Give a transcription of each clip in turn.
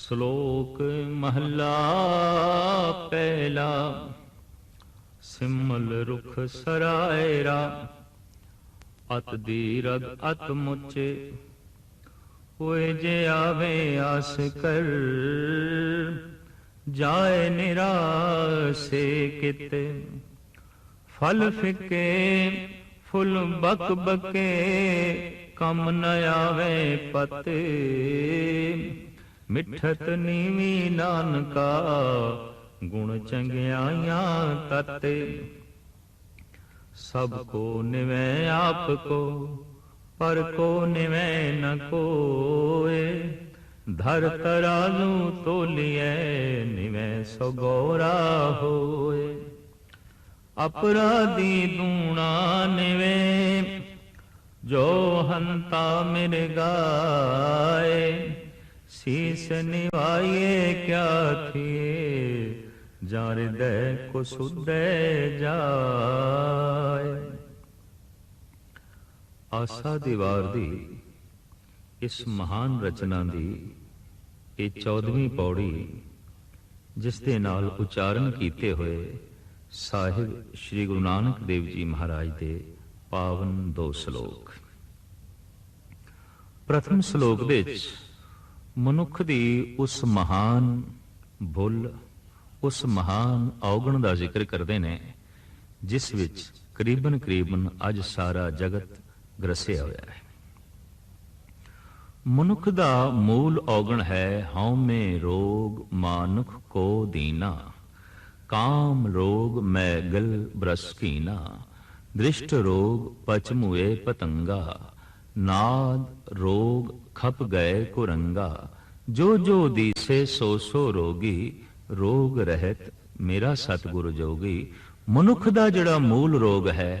श्लोक महला पहला। सिमल रुख सरायरा अत दीरग अत मुचे। होए जे आवे आस कर जाए निरासे किते। फल फिके फुल बक बके कम न आवे पते। मिठत नीवी नानका गुण चंगियाइयां तते। सबको निवै आपको पर को निवै न कोय। धर तराजू तोलिए निवै सो गौरा होए। अपराधी दूना निवे जो हंता मेरे गाए। शीस निवाइए क्या थिए जा हृदय को सुधे जाए। आसा दीवार दी इस महान रचना दी ये 14वीं पौड़ी, जिस दे नाल उच्चारण कीते हुए साहिब श्री गुरु नानक देव जी महाराज दे पावन 2 श्लोक। प्रथम श्लोक दे मनुख दी उस महान भुल, उस महान औगण का जिक्र करते हैं जिस विच करीबन करीबन अज सारा जगत ग्रसिया होया है। मनुख दा मूल औगण है हौमे रोग मानुख को दीना। काम रोग मैगल ब्रसकीना। दृष्ट रोग पचमुए पतंगा। नाद रोग खप गए कुरंगा। जो जो दीसे सो सो रोगी। रोग रहत मेरा सतगुरु जोगी। मनुख दा जड़ा मूल रोग है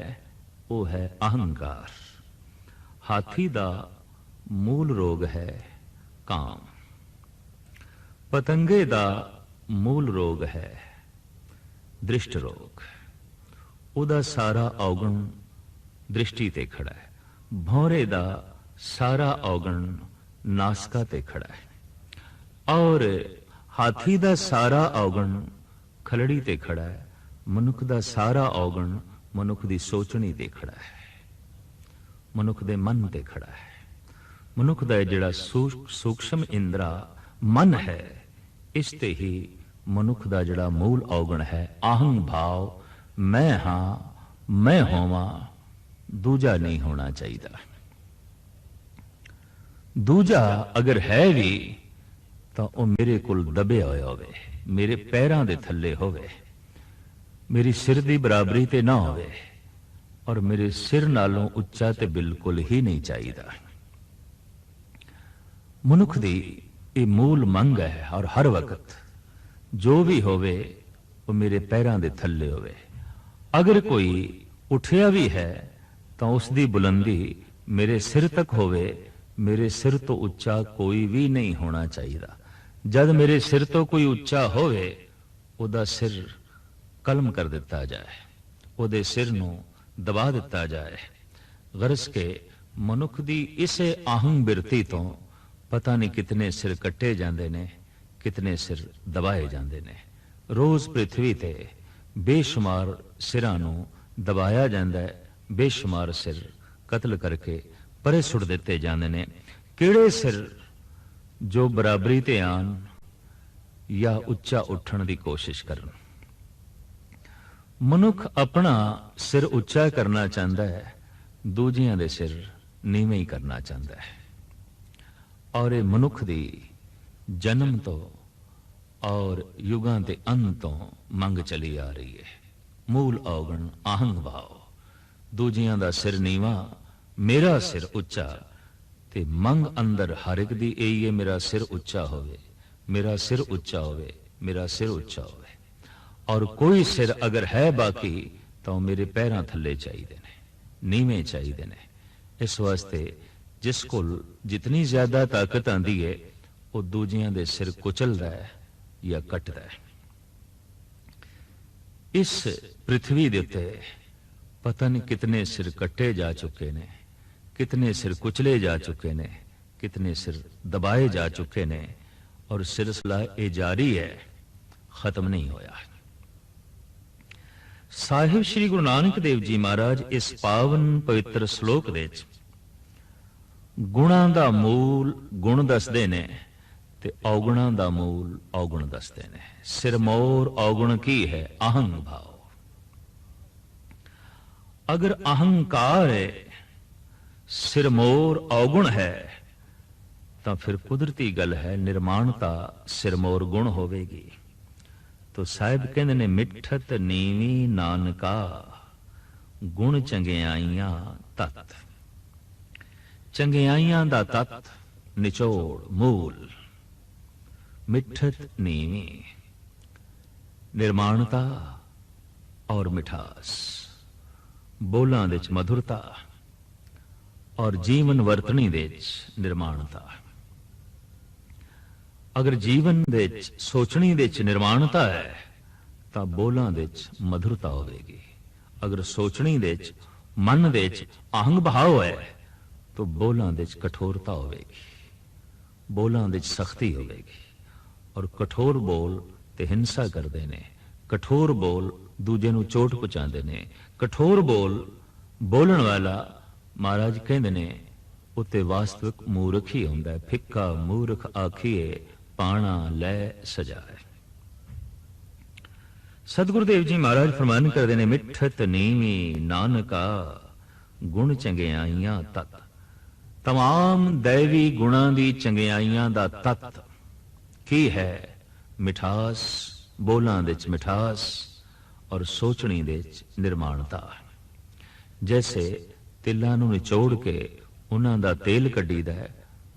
वो है अहंकार। हाथी दा मूल रोग है काम। पतंगे दा मूल रोग है दृष्ट रोग। उदा सारा औगण दृष्टि ते खड़ा है। भौरे दा सारा औगण नासका ते खड़ा है और हाथी दा सारा औगण खलड़ी ते खड़ा है। मनुख दा सारा औगण मनुख दी सोचनी ते खड़ा है, मनुख दे मन ते खड़ा है। मनुख दा जिहड़ा सूक्ष्म इंद्रा मन है, इस ते ही मनुख दा जिहड़ा मूल औगण है आहंग भाव। मैं हां मैं होवां, दूजा नहीं होना चाहिए। दूजा अगर है भी तो वह मेरे कोल दबे होए होवे, मेरे पैरां दे थल्ले होवे, मेरी सिर दी बराबरी ते ना होवे और मेरे सिर नालों उच्चा ते बिल्कुल ही नहीं चाहिए। मनुख दी ये मूल मंग है और हर वक्त जो भी होवे वो मेरे पैरां दे थल्ले होवे। अगर कोई उठिया भी है तो उसकी बुलंदी मेरे सिर तक होवे। मेरे सिर तो उच्चा कोई भी नहीं होना चाहिए। जब मेरे सिर तो कोई उच्चा होवे उदा सिर कलम कर दिता जाए, उदे सिर नू दबा दिता जाए। गरज के मनुख दी इसे आहंग बिरती तो पता नहीं कितने सिर कट्टे जाते ने, कितने सिर दबाए जाते ने। रोज पृथ्वी ते बेशुमार सिरां नू दबाया जाता है, बेशुमार सिर कतल करके परे सुट दिते जाते ने। किहड़े सिर जो बराबरी ते आन या उच्चा उठण की कोशिश करन। मनुख अपना सिर उच्चा करना चाहता है, दूजियां दे सिर नीवें ही करना चाहता है। और ये मनुख दी जन्म तो और युगां के अंत तो मंग चली आ रही है। मूल औगण आहंग भाव। दूजियां दा सिर नीवा, मेरा सिर उच्चा। ते मंग अंदर हर एक दी यही है, मेरा सिर उच्चा होवे, मेरा सिर उच्चा होवे, मेरा सिर उच्चा होवे। और कोई सिर अगर है बाकी तो मेरे पैरां थल्ले चाहिए ने, नीवें चाहिए ने। इस वास्ते जिसको जितनी ज्यादा ताकत आंदी है वो दूजियां दे सिर कुचलदा है या कटदा है। इस पृथ्वी दे उत्ते पता नहीं कितने सिर कट्टे जा चुके ने, कितने सिर कुचले जा चुके ने, कितने सिर दबाए जा चुके ने। और सिलसिला ये जारी है, खत्म नहीं होया। साहिब श्री गुरु नानक देव जी महाराज इस पावन पवित्र श्लोक दे गुणां दा मूल गुण दसदे ने ते औगुणां दा मूल औगुण दसदे ने। सिरमौर औगुण की है? अहंग भाव। अगर अहंकार है, सिरमौर औगुण है, तो फिर कुदरती गल है निर्माणता सिरमौर गुण होवेगी। तो साहिब कहते ने मिठत नीवी नानका गुण चंगियाइयां तत्। चंगियाइयां दा तत् निचोड़ मूल मिठत नीवी, निर्माणता और मिठास, बोलां दे च मधुरता और जीवन वर्तनी दे च निर्माणता। अगर जीवन दे च सोचनी दे च निर्माणता है तो बोलां दे च मधुरता होगी। अगर सोचनी दे च मन दे च अहंग भाव है तो बोलां दे च कठोरता होगी, बोलां दे च सख्ती होगी। और कठोर बोल ते हिंसा करते ने, कठोर बोल दूजे नूं चोट पहुंचाते ने। कठोर बोल बोलन वाला महाराज कहते ने उत्ते वास्तविक मूर्ख ही हुंदा है। फिक्का मूर्ख आखिए पाना लै सजाए। सतगुरुदेव जी महाराज फरमान करते ने मिठत नीवी नानका गुण चंगियाइयां तत्। तमाम दैवी गुणां दी चंगियाइयां दा तत् की है? मिठास, बोलां दे च मिठास और सोचनी दे च निर्माणता। जैसे तिलां नूं निचोड़ के उन्हां दा तेल कढीदा है,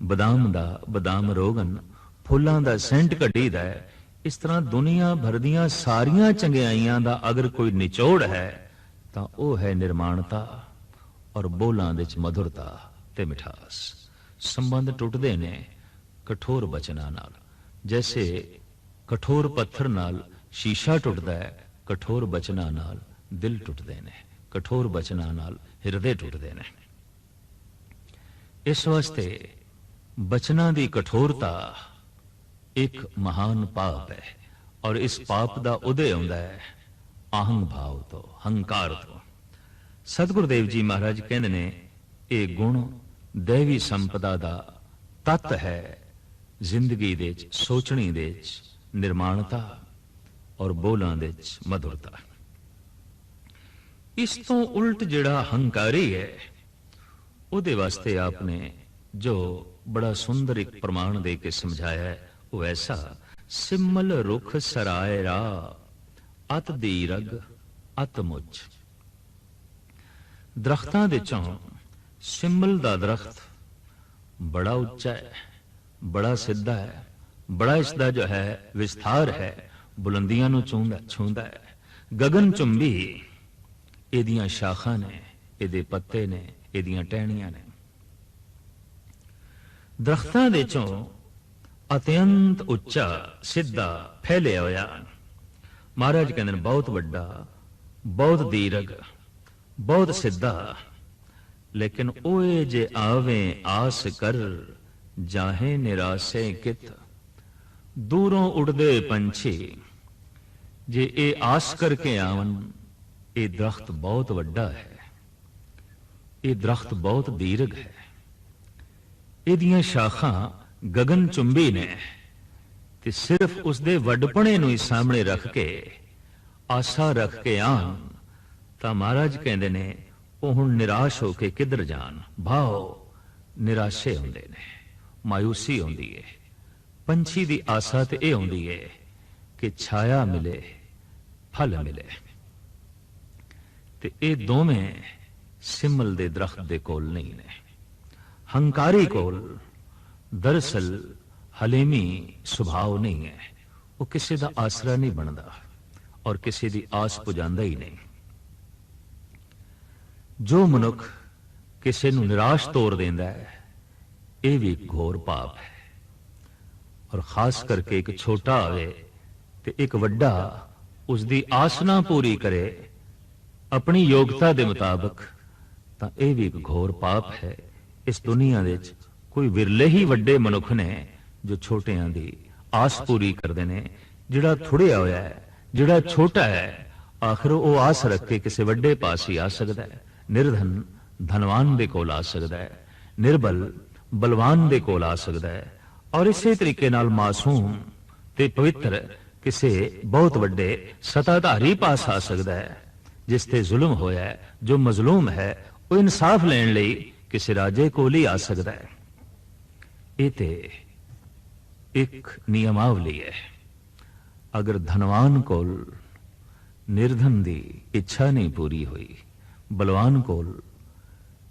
बदाम दा बदाम रोगन, फुल्लां दा सेंट कढीदा है, इस तरह दुनिया भर दियां सारियां चंगियाइयां दा अगर कोई निचोड़ है तो वह है निर्माणता और बोलां दे च मधुरता ते मिठास। संबंध टुटदे ने कठोर बचनां नाल। जैसे कठोर पत्थर नाल शीशा टुटदा है, कठोर बचनां नाल दिल टुटदे ने, कठोर बचनां नाल हिरदे टुटदे ने। इस वास्ते बचनां दी कठोरता एक महान पाप है और इस पाप दा उदय हुंदा है अहंग भाव तो, हंकार तो। सतगुरुदेव जी महाराज कहंदे ने ये गुण दैवी संपदा दा तत्त है। जिंदगी दे च सोचनी दे च निर्माणता और बोलां दे च मधुरता। इस तो उल्ट जिहड़ा हंकारी है उहदे वास्ते आपने जो बड़ा सुंदर एक प्रमाण दे के समझाया है वो ऐसा, सिमल रुख सराय रा अत दीरग अत मुझ। दरख्तां दे चों सिमल दा दरख्त बड़ा उच्चा है, बड़ा सिद्धा है, बड़ा इसका जो है विस्तार है, बुलंदियां नूं छूंदा है। गगन चुंबी इहदियां शाखां ने, इहदे पत्ते ने, इहदियां टहनियां ने। दरख्तां दे चों अत्यंत उच्चा सिद्धा फैलिया होया महाराज कहंदे ने बहुत वड्डा, बहुत दीरघ, बहुत सिद्धा। लेकिन ओए जे आवे आस कर जाहे निराशे कित। दूरों उड़दे पंछी जे ए आस करके आवन, ये दरख्त बहुत वड्डा है, ये दरख्त बहुत दीर्घ है, इहदियां शाखां गगन चुंबी ने, ते सिर्फ उसदे वड्डपणे नूं ही सामने रख के आशा रख के आन तां महाराज कहंदे ने ਉਹ ਹੁਣ निराश होके किधर जान। भाव निराशे हुंदे ने, मायूसी होंदी है। पंछी दी आसा ते यह होंदी है कि छाया मिले, फल मिले, ते ये दोवें सिमल दे दरख्त दे कोल नहीं ने। हंकारी कोल दरअसल हलेमी सुभाव नहीं है, वो किसी दा आसरा नहीं बनता और किसी दी आस पुजांदा ही नहीं। जो मनुख किसी नूं निराश तोड़ देंदा है, यह भी घोर पाप है। और खास करके एक छोटा आवे ते एक वड्डा उसकी आसना पूरी करे अपनी योग्यता के मुताबिक, तां यह भी एक घोर पाप है। इस दुनिया दे कोई विरले ही वड्डे मनुख ने जो छोटियां दी आस पूरी करते हैं। जिहड़ा थुड़िया होया है, जिहड़ा छोटा है, आखिर वो आस रख के किसी वड्डे पास ही आ सकता है। निर्धन धनवान दे कोल आ सकता है, निर्बल बलवान दे कोल आ सकता है। और इसे तरीके नाल मासूम ते पवित्र किसी बहुत वड्डे सत्ताधारी पास आ सकता है। जिस ते जुल्म होया है, जो मजलूम है, वो इंसाफ लेने लई किसी राजे कोल ही आ सकता है। ये ते एक नियमावली है। अगर धनवान कोल निर्धन दी इच्छा नहीं पूरी हुई, बलवान कोल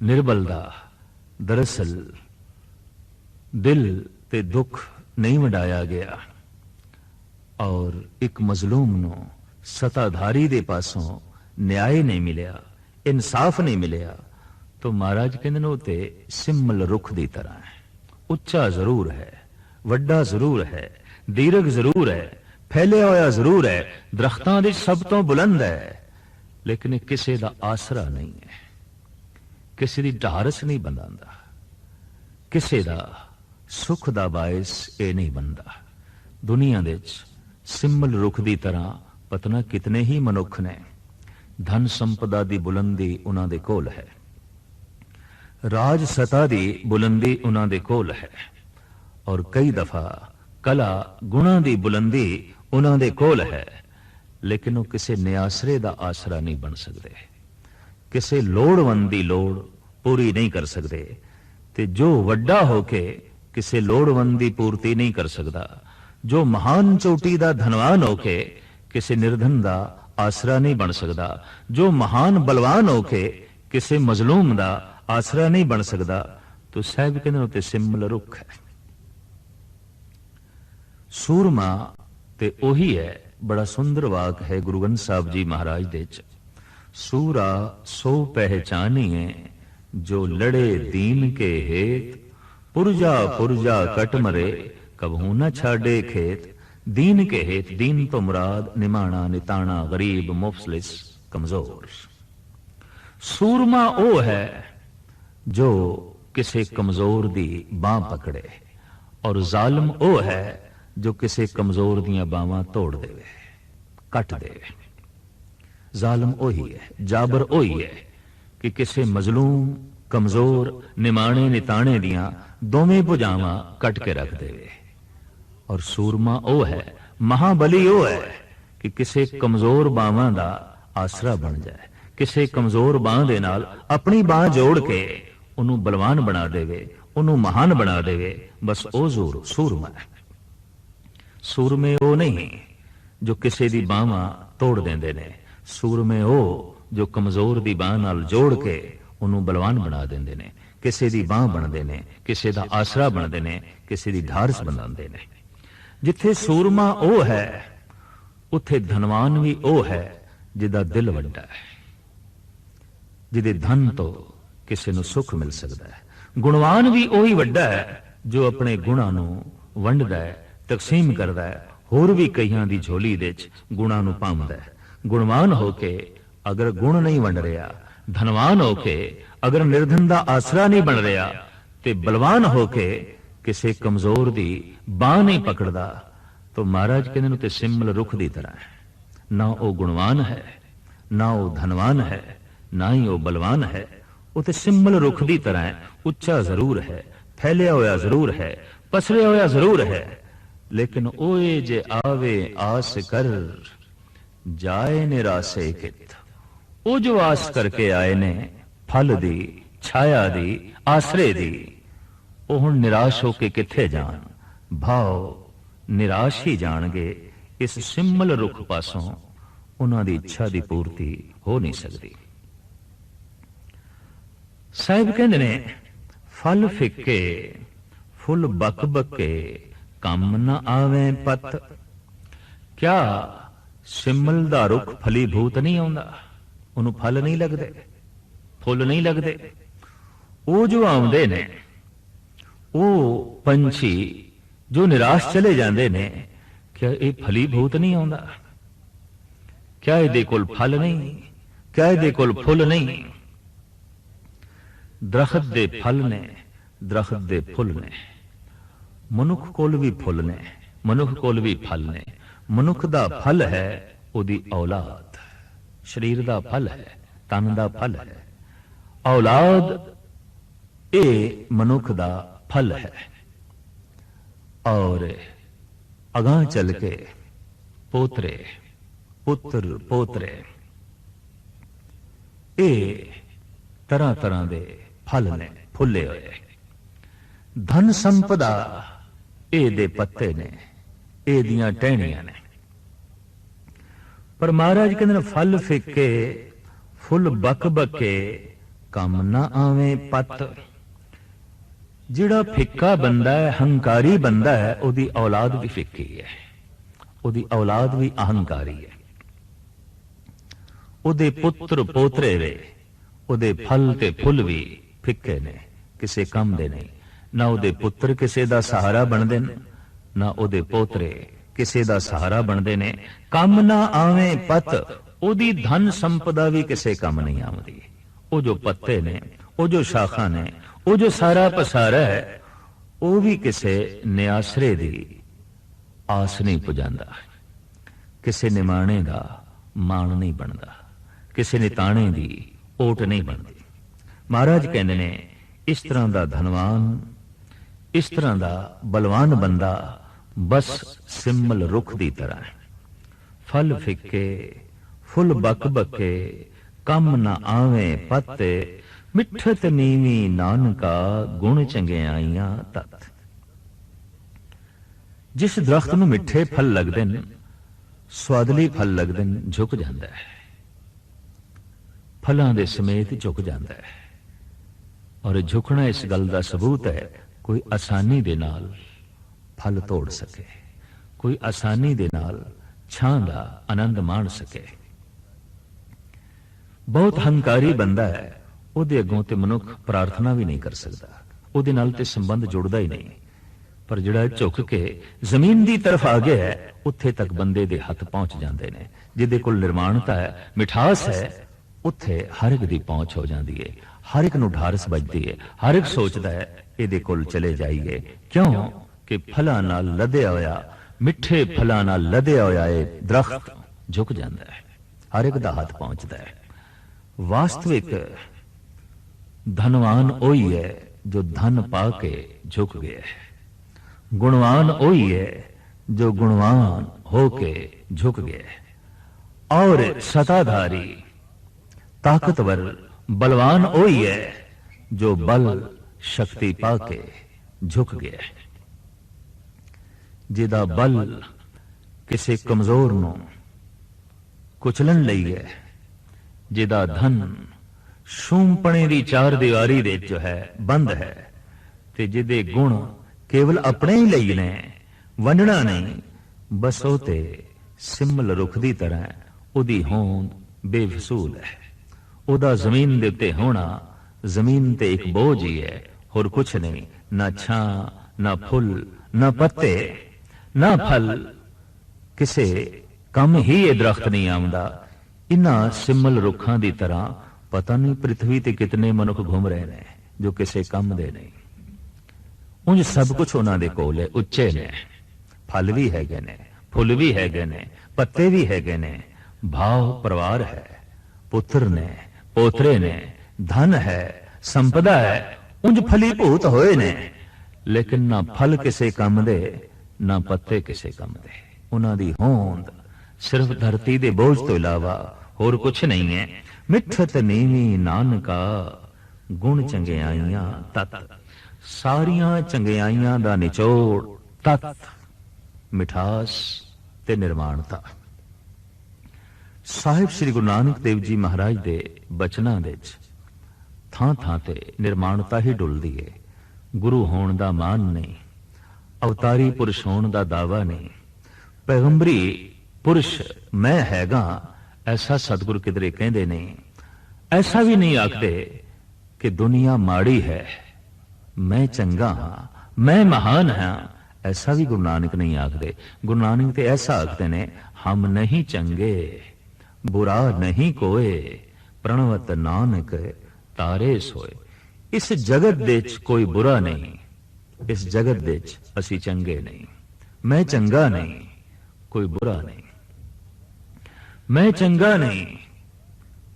निर्बल दा दरअसल दिल ते दुख नहीं वंडाया गया, और एक मजलूम नो सत्ताधारी दे पासों न्याय नहीं मिलिया, इंसाफ नहीं मिलिया, तो महाराज कहंदे ने उते सिमल रुख दी तरह है। उच्चा जरूर है, वड्डा जरूर है, दीर्घ जरूर है, फैलिया होया जरूर है, दरख्तां दी सब तो बुलंद है, लेकिन किसी दा आसरा नहीं है, किसी दी ढारस नहीं बनांदा, किसी दा सुख दा बायस ये नहीं बनता। दुनिया दे सिमल रुख दी तरह पतना कितने ही मनुख ने, धन संपदा दी बुलंदी उन्हां दे कोल है, राज सता दी बुलंदी उन्हां दे कोल है, और कई दफा कला गुणा दी बुलंदी उन्हां दे कोल है, लेकिन वो किसी नियासरे दा आसरा नहीं बन सकते, किसी लोड़वंद दी लोड़ पूरी नहीं कर सकते। ते जो वड्डा होके किसी लोड़वंद दी पूर्ति नहीं कर सकता, जो महान चोटी दा धनवान होके किसी निर्धन दा आसरा नहीं बन सकता, जो महान बलवान होके किसी मजलूम दा आसरा नहीं बन सकता, तो साहब कहते उत्ते सिमल रुख है। सूरमा ते ओही है, बड़ा सुंदर वाक है गुरु ग्रंथ साहब जी महाराज दे च, सूरा सो पहचानिए जो लड़े दीन के हेत, पुरजा पुरजा कट मरे कबहू न छाड़े खेत। दीन के हेत, दीन तो मुराद निमाणा निताणा गरीब मुफलिस कमजोर। सूरमा ओ है जो किसी कमजोर दी बां पकड़े, और जालिम ओ है जो किसी कमजोर दियां बावां तोड़ देवे, कट देवे। जालिम ओही है, जाबर ओही है कि किसी मजलूम कमजोर निमाणे निताणे दियां दोवें भुजावां कट के रख देवे। और सूरमा ओ है, महाबली ओ है कि किसी कमजोर बावां दा आसरा बन जाए, किसी कमजोर बां दे नाल अपनी बां जोड़ के उन्होंने बलवान बना देवे, उन्होंने महान बना देवे। बस ओ जोर सूरमा है। सूरमे ओ नहीं जो किसी दी बावां तोड़ देंदे ने, सूरमे ओ जो कमजोर दी बां नाल जोड़ के उन्होंने बलवान बना देंदे ने, किसी दी बां बनदे ने, किसी दा आसरा बनदे ने, किसी दी ढारस बनांदे ने। जिथे सूरमा ओ है उथे धनवान भी ओ है जिदा दिल वड्डा है, जिदे धन तो किसी ਨੂੰ सुख मिल सकता है। गुणवान भी ओही वड्डा है जो अपने गुणां ਨੂੰ ਵੰਡਦਾ है, तकसीम करता है, होर भी कईयां दी झोली दे गुणां ਨੂੰ ਪਾਉਂਦਾ है। गुणवान होके अगर गुण नहीं वंड रहा, धनवान होके अगर निर्धन दा आसरा नहीं बन रहा, ते बलवान होके किसी कमजोर दी बां नहीं पकड़दा, तो महाराज कहते हैं सिमल रुख दी तरह है। ना वो गुणवान है, ना वो धनवान है, ना ही वो बलवान है, वो तो सिमल रुख दी तरह है। उच्चा जरूर है, फैलिया होया जरूर है, पसरिया होया जरूर है, लेकिन ओए जे आवे आस कर जाए निरासे कित। वो जो आस करके आए ने फल दी, छाया दी, आसरे दी, वो हुण निराश होके किथे जान, भाव निराश ही जाणगे। इस सिमल रुख पासों उन्हां दी इच्छा दी पूर्ति हो नहीं सकती। साहिब कहंदे ने फल फिक्के फुल बक बके कम न आवे पत। क्या सिमल दा रुख फलीभूत नहीं आउंदा, उन्हों फल नहीं लगदे, फुल नहीं लगदे। वो जो आउंदे ने वो पंछी जो निराश चले जाते ने, क्या ये फलीभूत नहीं आउंदा? क्या इहदे कोल फल नहीं? क्या इहदे कोल फुल नहीं? दरख्त दे फल ने, दरख्त दे फुल ने, मनुख कोल भी फुल ने, ਮਨੁੱਖ ਕੋਲ ਵੀ ਫਲ ਨੇ। ਮਨੁੱਖ ਦਾ ਫਲ ਹੈ ਉਹਦੀ ਔਲਾਦ, ਸਰੀਰ ਦਾ ਫਲ ਹੈ, ਤਨ ਦਾ ਫਲ ਹੈ। ਔਲਾਦ ਇਹ ਮਨੁੱਖ ਦਾ ਫਲ ਹੈ। ਔਰ ਅਗਾਂਹ ਚਲ ਕੇ ਪੋਤਰੇ, ਪੁੱਤਰ, ਪੋਤਰੇ, ਇਹ ਤਰ੍ਹਾਂ ਤਰ੍ਹਾਂ ਦੇ ਫਲ ਨੇ ਫੁੱਲੇ ਹੋਏ। ਧਨ ਸੰਪਦਾ ਇਹਦੇ ਪੱਤੇ ਨੇ, ਇਹਦੀਆਂ ਟਹਿਣੀਆਂ ਨੇ। ਪਰ ਮਹਾਰਾਜ ਕਹਿੰਦੇ ਨੇ ਫਲ ਫਿੱਕੇ ਫੁੱਲ ਬਕ ਬਕੇ ਕੰਮ ਨਾ ਆਵੇਂ ਪੱਤ। ਜਿਹੜਾ ਫਿੱਕਾ ਬੰਦਾ ਹੈ, ਹੰਕਾਰੀ ਬੰਦਾ ਹੈ, ਉਹਦੀ ਔਲਾਦ ਵੀ ਫਿੱਕੀ ਹੈ, ਉਹਦੀ ਔਲਾਦ ਵੀ ਅਹੰਕਾਰੀ ਹੈ। ਉਹਦੇ ਪੁੱਤਰ ਪੋਤਰੇ ਵੇ, ਉਹਦੇ ਫਲ ਤੇ ਫੁੱਲ ਵੀ ਫਿੱਕੇ ਨੇ, ਕਿਸੇ ਕੰਮ ਦੇ ਨਹੀਂ। ਨਾ ਉਹਦੇ ਪੁੱਤਰ ਕਿਸੇ ਦਾ ਸਹਾਰਾ ਬਣਦੇ ਨੇ, ਨਾ ਉਹਦੇ ਪੋਤਰੇ ਕਿਸੇ ਦਾ ਸਹਾਰਾ ਬਣਦੇ ਨੇ। ਕੰਮ ਨਾ ਆਵੇਂ ਪੱਤ, ਉਹਦੀ ਧਨ ਸੰਪਦਾ ਵੀ ਕਿਸੇ ਕੰਮ ਨਹੀਂ ਆਉਂਦੀ। ਉਹ ਜੋ ਪੱਤੇ ਨੇ, ਉਹ ਜੋ ਸ਼ਾਖਾਂ ਨੇ, ਉਹ ਜੋ ਸਾਰਾ ਪਸਾਰਾ ਹੈ, ਉਹ ਵੀ ਕਿਸੇ ਨਿਆਸਰੇ ਦੀ ਆਸ ਨਹੀਂ ਪੁਜਾਂਦਾ, ਕਿਸੇ ਨਿਮਾਣੇ ਦਾ ਮਾਣ ਨਹੀਂ ਬਣਦਾ, ਕਿਸੇ ਨਿਤਾਣੇ ਦੀ ਓਟ ਨਹੀਂ ਬਣਦੀ। ਮਹਾਰਾਜ ਕਹਿੰਦੇ ਨੇ ਇਸ ਤਰ੍ਹਾਂ ਦਾ ਧਨਵਾਨ, ਇਸ ਤਰ੍ਹਾਂ ਦਾ ਬਲਵਾਨ ਬੰਦਾ ਬਸ ਸਿੰਮਲ ਰੁੱਖ ਦੀ ਤਰ੍ਹਾਂ ਹੈ। ਫਲ ਫਿੱਕੇ ਫੁੱਲ ਬਕ ਬਕੇ ਕੰਮ ਨਾ ਆਵੇਂ ਪੱਤੇ, ਮਿੱਠਤ ਨੀਵੀਂ ਨਾਨਕਾ ਗੁਣ ਚੰਗਿਆਈਆਂ ਤਤ। ਜਿਸ ਦਰਖਤ ਨੂੰ ਮਿੱਠੇ ਫਲ ਲੱਗਦੇ ਨੇ, ਸਵਾਦਲੀ ਫਲ ਲੱਗਦੇ ਨੇ, ਝੁਕ ਜਾਂਦਾ ਹੈ, ਫਲਾਂ ਦੇ ਸਮੇਤ ਝੁਕ ਜਾਂਦਾ ਹੈ। ਔਰ ਝੁਕਣਾ ਇਸ ਗੱਲ ਦਾ ਸਬੂਤ ਹੈ, ਕੋਈ ਆਸਾਨੀ ਦੇ ਨਾਲ ਫਲ ਤੋੜ ਸਕੇ, ਕੋਈ ਆਸਾਨੀ ਦੇ ਨਾਲ ਛਾਂ ਦਾ ਆਨੰਦ ਮਾਣ ਸਕੇ। ਬਹੁਤ ਹੰਕਾਰੀ ਬੰਦਾ ਹੈ, ਉਹਦੇ ਅੱਗੋਂ ਤੇ ਮਨੁੱਖ ਪ੍ਰਾਰਥਨਾ ਵੀ ਨਹੀਂ ਕਰ ਸਕਦਾ, ਉਹਦੇ ਨਾਲ ਤੇ ਸੰਬੰਧ ਜੁੜਦਾ ਹੀ ਨਹੀਂ। ਪਰ ਜਿਹੜਾ ਝੁਕ ਕੇ ਜ਼ਮੀਨ ਦੀ ਤਰਫ ਆ ਗਿਆ ਹੈ, ਉੱਥੇ ਤੱਕ ਬੰਦੇ ਦੇ ਹੱਥ ਪਹੁੰਚ ਜਾਂਦੇ ਨੇ। ਜਿਹਦੇ ਕੋਲ ਨਿਰਮਾਣਤਾ ਹੈ, ਮਿਠਾਸ ਹੈ, ਉੱਥੇ ਹਰ ਇੱਕ ਦੀ ਪਹੁੰਚ ਹੋ ਜਾਂਦੀ ਹੈ, ਹਰ ਇੱਕ ਨੂੰ ਢਾਰਸ ਵੱਜਦੀ ਹੈ, ਹਰ ਇੱਕ ਸੋਚਦਾ ਹੈ ਇਹਦੇ ਕੋਲ ਚਲੇ ਜਾਈਏ। ਕਿਉਂ ਕਿ ਫਲਾਂ ਨਾਲ ਲਦਿਆ ਹੋਇਆ, ਮਿੱਠੇ ਫਲਾਂ ਨਾਲ ਲਦਿਆ ਹੋਇਆ ਇਹ ਦਰਖਤ ਝੁਕ ਜਾਂਦਾ ਹੈ, ਹਰ ਇੱਕ ਦਾ ਹੱਥ ਪਹੁੰਚਦਾ ਹੈ। ਵਾਸਤਵਿਕ ਧਨਵਾਨ ਉਹੀ ਹੈ ਜੋ ਧਨ ਪਾ ਕੇ ਝੁਕ ਗਿਆ ਹੈ। ਗੁਣਵਾਨ ਉਹੀ ਹੈ ਜੋ ਗੁਣਵਾਨ ਹੋ ਕੇ ਝੁਕ ਗਿਆ ਹੈ। ਔਰ ਸਤਾਧਾਰੀ ਤਾਕਤਵਰ ਬਲਵਾਨ ਉਹੀ ਹੈ ਜੋ ਬਲ ਸ਼ਕਤੀ ਪਾ ਕੇ ਝੁਕ ਗਿਆ ਹੈ। ਜਿਹਦਾ ਬਲ ਕਿਸੇ ਕਮਜ਼ੋਰ ਨੂੰ ਕੁਚਲਣ ਲਈ ਹੈ, ਜਿਹਦਾ ਧਨ ਸ਼ੂਮਪਣੇ ਦੀ ਚਾਰ ਦੀਵਾਰੀ ਦੇ ਜੋ ਹੈ ਬੰਦ ਹੈ, ਤੇ ਜਿਹਦੇ ਗੁਣ ਕੇਵਲ ਆਪਣੇ ਹੀ ਲਈ ਨੇ, ਵੰਡਣਾ ਨਹੀਂ, ਬਸ ਉਹ ਤੇ ਸਿੰਮਲ ਰੁੱਖ ਦੀ ਤਰ੍ਹਾਂ ਉਹਦੀ ਹੋਂਦ ਬੇਫਸੂਲ ਹੈ। ਉਹਦਾ ਜ਼ਮੀਨ ਦੇ ਉੱਤੇ ਹੋਣਾ ਜ਼ਮੀਨ ਤੇ ਇੱਕ ਬੋਝ ਹੀ ਹੈ, ਹੋਰ ਕੁਛ ਨਹੀਂ। ਨਾ ਛਾਂ, ਨਾ ਫੁੱਲ, ਨਾ ਪੱਤੇ, ਨਾ ਫਲ, ਕਿਸੇ ਕੰਮ ਹੀ ਇਹ ਦਰਖਤ ਨਹੀਂ ਆਉਂਦਾ। ਇਨ੍ਹਾਂ ਸਿੰਮਲ ਰੁੱਖਾਂ ਦੀ ਤਰ੍ਹਾਂ ਪਤਾ ਨਹੀਂ ਪ੍ਰਿਥਵੀ ਤੇ ਕਿਤਨੇ ਮਨੁੱਖ ਘੁੰਮ ਰਹੇ ਨੇ ਜੋ ਕਿਸੇ ਕੰਮ ਦੇ ਨਹੀਂ। ਉਂਝ ਸਭ ਕੁਝ ਉਹਨਾਂ ਦੇ ਕੋਲ ਹੈ, ਉੱਚੇ ਨੇ, ਫਲ ਵੀ ਹੈਗੇ ਨੇ, ਫੁੱਲ ਵੀ ਹੈਗੇ ਨੇ, ਪੱਤੇ ਵੀ ਹੈਗੇ ਨੇ, ਭਾਵ ਪਰਿਵਾਰ ਹੈ, ਪੁੱਤਰ ਨੇ, ਪੋਤਰੇ ਨੇ, ਧਨ ਹੈ, ਸੰਪਦਾ ਹੈ, ਉਂਝ ਫਲੀਭੂਤ ਹੋਏ ਨੇ। ਲੇਕਿਨ ਨਾ ਫਲ ਕਿਸੇ ਕੰਮ ਦੇ, ਨਾ ਪੱਤੇ ਕਿਸੇ ਕੰਮ ਦੇ। ਉਹਨਾਂ ਦੀ ਹੋਂਦ ਸਿਰਫ ਧਰਤੀ ਦੇ ਬੋਝ ਤੋਂ ਇਲਾਵਾ ਹੋਰ ਕੁਛ ਨਹੀਂ ਹੈ। ਮਿੱਠਤ ਨੀਵੀਂ ਨਾਨਕਾ ਗੁਣ ਚੰਗਿਆਈਆਂ ਤਤ। ਸਾਰੀਆਂ ਚੰਗਿਆਈਆਂ ਦਾ ਨਿਚੋੜ ਤਤ ਮਿਠਾਸ ਤੇ ਨਿਰਮਾਣਤਾ। ਸਾਹਿਬ ਸ੍ਰੀ ਗੁਰੂ ਨਾਨਕ ਦੇਵ ਜੀ ਮਹਾਰਾਜ ਦੇ ਬਚਨਾਂ ਵਿੱਚ ਥਾਂ ਥਾਂ ਤੇ ਨਿਰਮਾਣਤਾ ਹੀ ਡੁੱਲਦੀ ਹੈ। ਗੁਰੂ ਹੋਣ ਦਾ ਮਾਣ ਨਹੀਂ, ਅਵਤਾਰੀ ਪੁਰਸ਼ ਹੋਣ ਦਾ ਦਾਵਾ ਨਹੀਂ, ਪੈਗੰਬਰੀ ਪੁਰਸ਼ ਮੈਂ ਹੈਗਾ ਐਸਾ ਸਤਿਗੁਰੂ ਕਿਧਰੇ ਕਹਿੰਦੇ ਨਹੀਂ। ਐਸਾ ਵੀ ਨਹੀਂ ਆਖਦੇ ਕਿ ਦੁਨੀਆ ਮਾੜੀ ਹੈ, ਮੈਂ ਚੰਗਾ ਹਾਂ, ਮੈਂ ਮਹਾਨ ਹਾਂ, ਐਸਾ ਵੀ ਗੁਰੂ ਨਾਨਕ ਨਹੀਂ ਆਖਦੇ। ਗੁਰੂ ਨਾਨਕ ਤੇ ਐਸਾ ਆਖਦੇ ਨੇ, ਹਮ ਨਹੀਂ ਚੰਗੇ ਬੁਰਾ ਨਹੀਂ ਕੋਏ, ਪ੍ਰਣਵਤ ਨਾਨਕ ਤਾਰੇ ਸੋਏ। ਇਸ ਜਗਤ ਦੇ ਵਿੱਚ ਕੋਈ ਬੁਰਾ ਨਹੀਂ, ਇਸ ਜਗਤ ਦੇ ਵਿੱਚ ਅਸੀਂ ਚੰਗੇ ਨਹੀਂ। मैं चंगा नहीं, कोई बुरा नहीं। मैं चंगा नहीं,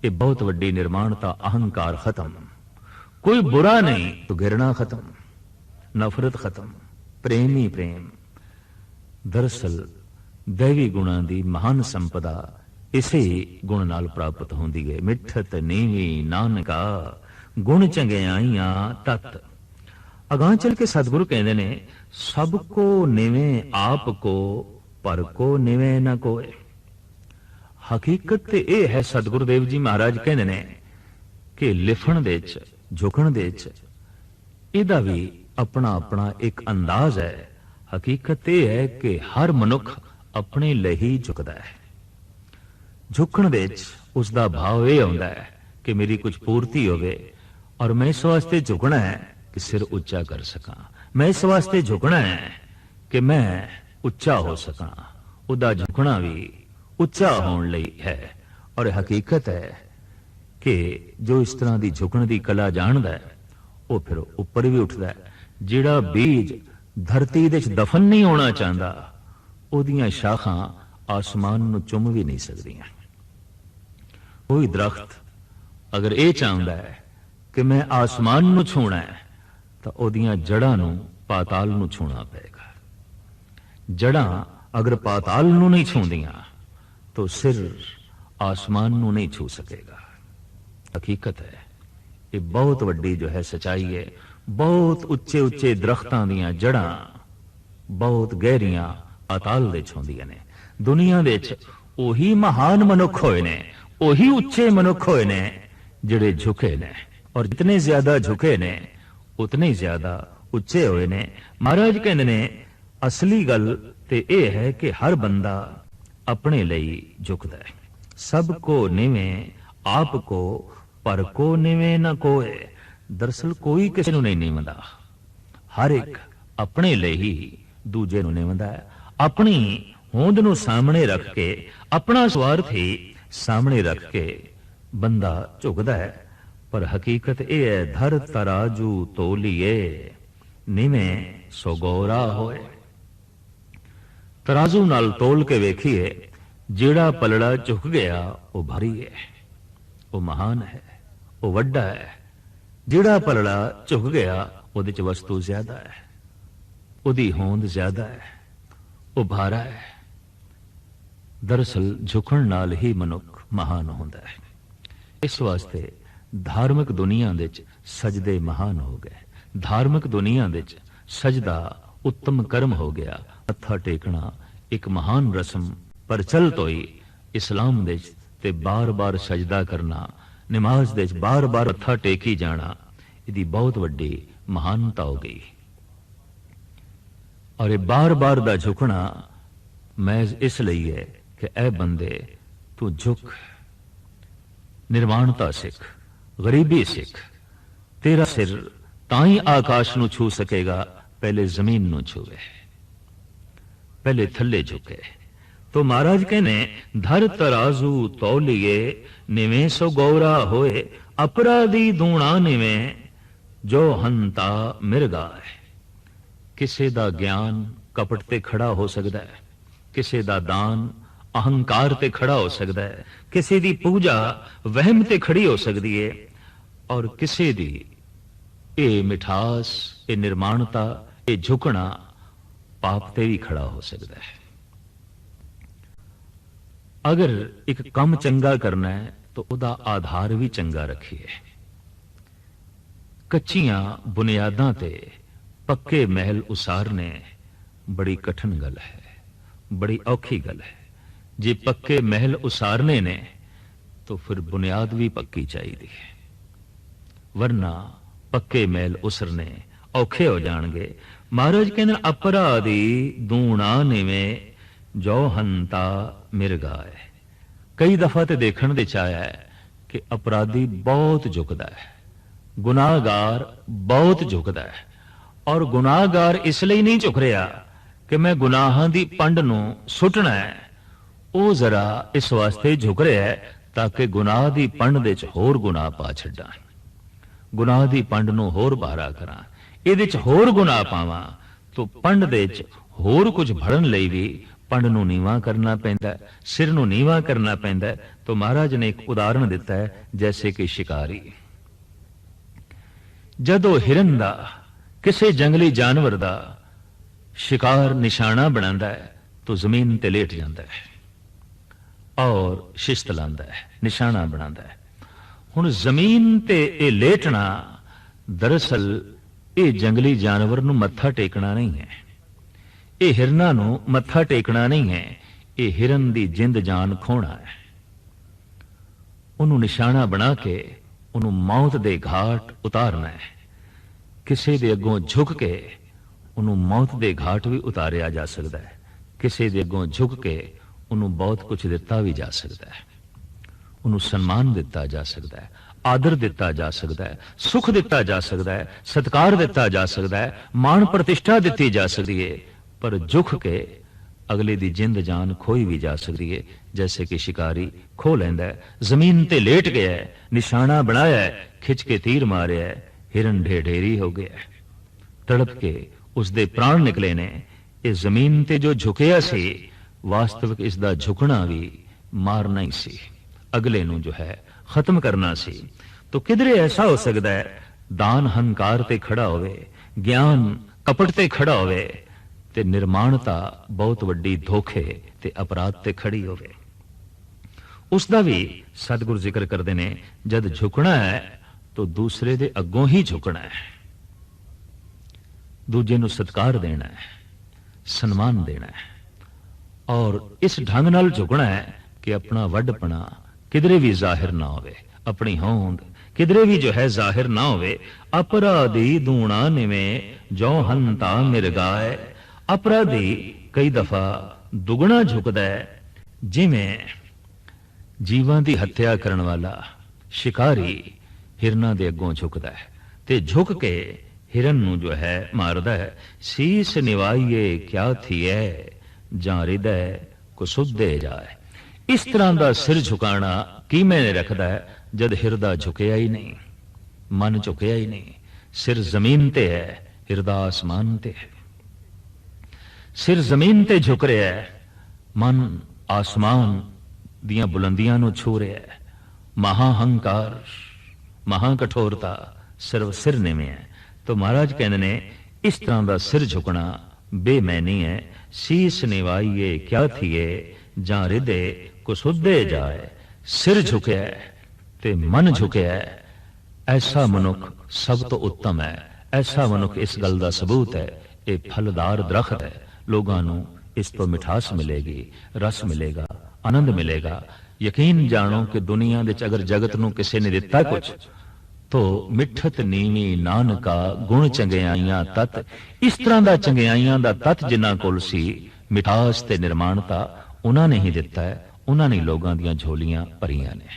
ये बहुत वड्डी निर्माणता। अहंकार खत्म, कोई बुरा नहीं तो घृणा खत्म, नफरत खत्म, प्रेम ही प्रेम। दरअसल दैवी गुणां दी महान संपदा इसे गुण नाल प्राप्त होंदी है। मिठत नीवी नानका गुण चंगियाइयां तत। अगां चल के सतगुरु कहते ने, सबको निवें आप को, पर को निवें न कोय। हकीकत ते यह है, सतगुरुदेव जी महाराज कहते ने कि लिखण दे च, झुकण दे च इहदा भी अपना अपना एक अंदाज है। हकीकत यह है कि हर मनुख अपने लिए ही झुकदा है। झुकण दे च उसदा भाव यह आउंदा है कि मेरी कुछ पूर्ति होवे, और मैं इस वास्ते झुकना है कि सिर उच्चा कर सकां। मैं इस वास्ते झुकना है कि मैं उच्चा हो सकां। उदा झुकना भी उच्चा होने लई है। और हकीकत है कि जो इस तरह की झुकण की कला जानदा है, वो फिर उपर भी उठदा है। जिहड़ा बीज धरती दे दफन नहीं होना चाहता, उहदियां शाखां आसमान नूं चुम भी नहीं सकदियां। कोई दरख्त अगर ये चाहता है कि मैं आसमान नूं छूना है, तो उहदियां जड़ां नूं पाताल नूं छूना पेगा। जड़ां अगर पाताल नूं नहीं छूंदियां, तो सिर आसमान नूं नहीं छू सकेगा। हकीकत है, ये बहुत वड्डी जो है सच्चाई है। बहुत उच्चे उच्चे दरख्तां दीयां जड़ां बहुत गहरियां पाताल दे छुंदियां ने। दुनिया दे च ओही महान मनुख होए ने, ओही उच्चे मनुख होए ने जिहड़े झुके ने, और जितने ज्यादा झुके ने उतने ज्यादा उच्चे होए ने। महाराज कहंदे ने, असली गल ते यह है कि हर बंदा अपने लिए झुकदा है। सबको निवें आप को, पर को निवें न कोय। दरअसल कोई किसी नूं नहीं निवंदा, हर एक अपने लिए ही दूजे नूं निवंदा है। अपनी होंद नूं सामने रख के, अपना स्वार्थ ही सामने रख के बंदा झुकदा है। पर हकीकत यह है, धर तराजू तोलिए निवें सो गौरा होए। तराजू नाल तोल के वेखिए, जिहड़ा पलड़ा झुक गया वो भारी है, वो महान है, वो वड्डा है। जिहड़ा पलड़ा झुक गया उहदे च वस्तु ज्यादा है, उहदी होंद ज्यादा है, वो भारा है। दरअसल झुकण नाल ही मनुख महान होंदा है। इस वास्ते धार्मिक दुनिया दे च सजदे महान हो गए। धार्मिक दुनिया दे च सजदा उत्तम कर्म हो गया। मत्था टेकना एक महान रस्म प्रचलित होई इस्लाम दे च, ते बार बार सजदा करना, नमाज दे च बार बार मत्था टेकी जाना, इहदी बहुत वड्डी महानता हो गई। और ये बार बार दा झुकना मैं इसलिए है कि ऐ बंदे तू झुक, निर्वाणता सिख, गरीबी सिख। तेरा सिर ताई आकाश नूं छू सकेगा, पहले जमीन नूं छूवे, पहले थल्ले झुके। तो महाराज कहने, धर तराजू तौलिए निवें सो गौरा होए। अपराधी दूणा निवें जो हंता मिर्गा है। किसे दा ज्ञान कपट ते खड़ा हो सकता है, किसे दा दान अहंकार ते खड़ा हो सकता है, किसी दी पूजा वहम ते खड़ी हो सकती है, और किसी दी ये मिठास, ये निर्माणता, ये झुकना पाप ते भी खड़ा हो सकता है। अगर एक काम चंगा करना है तो उदा आधार भी चंगा रखिए। कच्चियां बुनियादां ते पक्के महल उसारने बड़ी कठिन गल है, बड़ी औखी गल है। जे पक्के महल उसारने ने तो फिर बुनियाद भी पक्की चाहिए, वरना पक्के महल उसरने औखे हो जाएंगे। महाराज कहते अपराधी दूणा निवें जो हंता मिर्गा है। कई दफा तो देखने दे चाया है कि अपराधी बहुत झुकदा है, गुनाहगार बहुत झुकदा है। और गुनाहगार इसलिए नहीं झुक रहा कि मैं गुनाहां दी पंड नूं सुटना है, वो जरा इस वास्ते झुक रहा है ताकि गुनाह दी पंड दे च होर गुनाह पा छड्डां, गुनाह दी पंड नूं होर बाहरा करां, इहदे च होर गुनाह पावां तो पंड दे च ਹੋਰ ਕੁਝ ਭਰਨ ਲਈ ਵੀ ਪੰਡ ਨੂੰ ਨੀਵਾ ਕਰਨਾ ਪੈਂਦਾ ਹੈ, ਸਿਰ ਨੂੰ ਨੀਵਾ ਕਰਨਾ ਪੈਂਦਾ ਹੈ। तो महाराज ने एक उदाहरण दिता है, जैसे कि शिकारी जदों हिरन दा किसी जंगली जानवर दा शिकार निशाना बनांदा है तो जमीन ते लेट जाता है और शिस्त लांदा है, निशाना बनांदा है। हुण जमीन ते ये लेटना दरअसल ये जंगली जानवर नूं मत्था टेकना नहीं है, ये हिरना नूं मत्था टेकना नहीं है, ये हिरन दी जिंद जान खोना है। उन्होंने निशाना बना के उन्होंने मौत दे घाट उतारना है। किसी दे अगों झुक के उन्होंने मौत दे घाट भी उतारिया जा सकता है, किसी दे अगों झुक के उन्होंने बहुत कुछ दिता भी जा सकता है, उन्होंने सम्मान दिता जा सकता है, आदर दिता जा सकता है, सुख दिता जा सकता है, सत्कार दिता जा सकता है, मान प्रतिष्ठा दी जा सकती है। पर झुक के अगले दी जिंद जान खोई भी जा सकती है, जैसे कि शिकारी खो लेंदा है। जमीन ते लेट गया है, निशाना बनाया है, खिंच के तीर मारिया है, हिरन ढेरी हो गया है, तड़प के उसदे प्राण निकले ने। इस जमीन ते जो झुकिया सी वास्तविक इसदा झुकना भी मारना ही सी, अगले नूं जो है खत्म करना सी। तो किधरे ऐसा हो सकता है दान हंकार ते खड़ा होवे, ज्ञान कपट ते खड़ा होवे, ते निर्माणता बहुत वड्डी धोखे ते अपराध ते खड़ी होवे। उसदा भी सतगुरु जिक्र करते ने, जद झुकना है तो दूसरे दे अगों ही झुकना है, दूजे नूं सत्कार देना है, सन्मान देना है, और इस ढंग नाल झुकना है कि अपना वड्डपना किधरे भी जाहिर ना होवे, अपनी होंद किधरे भी जो है जाहिर ना होवे। अपराधी दूणा निवें जो हंता मिर्गाए, अपराधी कई दफा दुगना झुकदा है, जिवें जीवां दी हत्या करने वाला शिकारी हिरना दे अगों झुकदा है, ते झुक के हिरन नूं जो है मारदा है। शीस निवाइए क्या थिए जां हृदय कुसुदे जाए। इस तरह का सिर झुकाना की मैंने रखदा है जद हिरदा झुकिया ही नहीं, मन झुकिया ही नहीं। सिर जमीन ते है, हिरदा आसमान ते है। सिर जमीन ते झुक रहा है, मन आसमान दियां बुलंदियां नूं छू रहा है। महाहंकार महाकठोरता सिर्फ सिर निवें है। तो महाराज कहते ने इस तरह का सिर झुकना बेमैनी है। शीस निवाइए क्या थिए जां हृदय कुसुदे जाए। सिर झुकया है ते मन झुकया है, ऐसा मनुख सब तो उत्तम है। ऐसा मनुख इस गल का सबूत है, ये फलदार दरख्त है। लोगों नूं इस तो मिठास मिलेगी, रस मिलेगा, आनंद मिलेगा। यकीन जानो कि दुनिया दे अगर जगत नूं किसी ने दिता कुछ तो मिठत नीवी नानका गुण चंगियाइयां तत। इस तरह का चंगियाइयां दा तत जिन्हां कोल सी, मिठास ते निर्माणता उन्होंने ही दिता है, उन्होंने लोगों दीयां झोलियां भरियां ने।